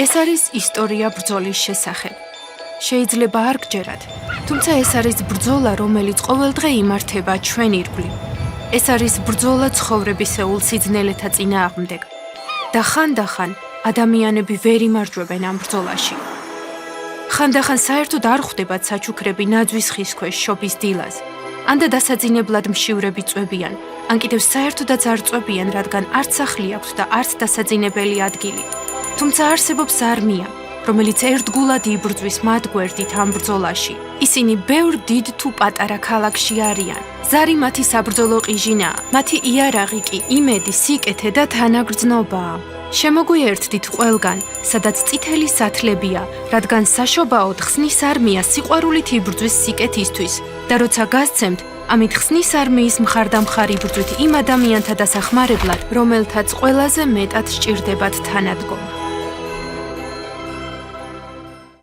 ეს არის ისტორია ბრძოლის შესახებ. შეიძლება არ გჯერათ, თუმცა ეს არის ბრძოლა, რომელიც ყოველდღე იმართება ჩვენ ირგვლივ. ეს არის ბრძოლა ცხოვრებისეულ სიძნელეთა წინააღმდეგ. და ხანდახან ადამიანები ვერ იმარჯვებენ ამ ბრძოლაში. ხანდახან საერთოდ არ ხვდებათ საჩუქრები ნაძვის ხის ქვეშ შობის დილას. ან და დასაძინებლად მშივრები წვებიან, ან კიდევ საერთოდაც არ წვებიან, რადგან არც სახლი აქვთ და არც დასაძინებელი ადგილი. თუმცა არსებობს არმია, რომელიც ერთგულად იბრძვის მათ გვერდით ამ ბრძოლაში. ისინი ბევრ დიდ თუ პატარა ქალაქში არიან. ზარი მათი საბრძოლო ყიჟინაა, მათი იარაღი კი იმედი, სიკეთე და თანაგრძნობაა. შემოგვიერთდით ყველგან, სადაც წითელი სათლებია, რადგან საშობაოდ ხსნის არმია სიყვარულით იბრძვის სიკეთისთვის და როცა გასცემთ, ამით ხსნის არმიის მხარდამხარ იბრძვით იმ ადამიანთა დასახმარებლად, რომელთაც ყველაზე მეტად სჭირდებათ თანადგომა.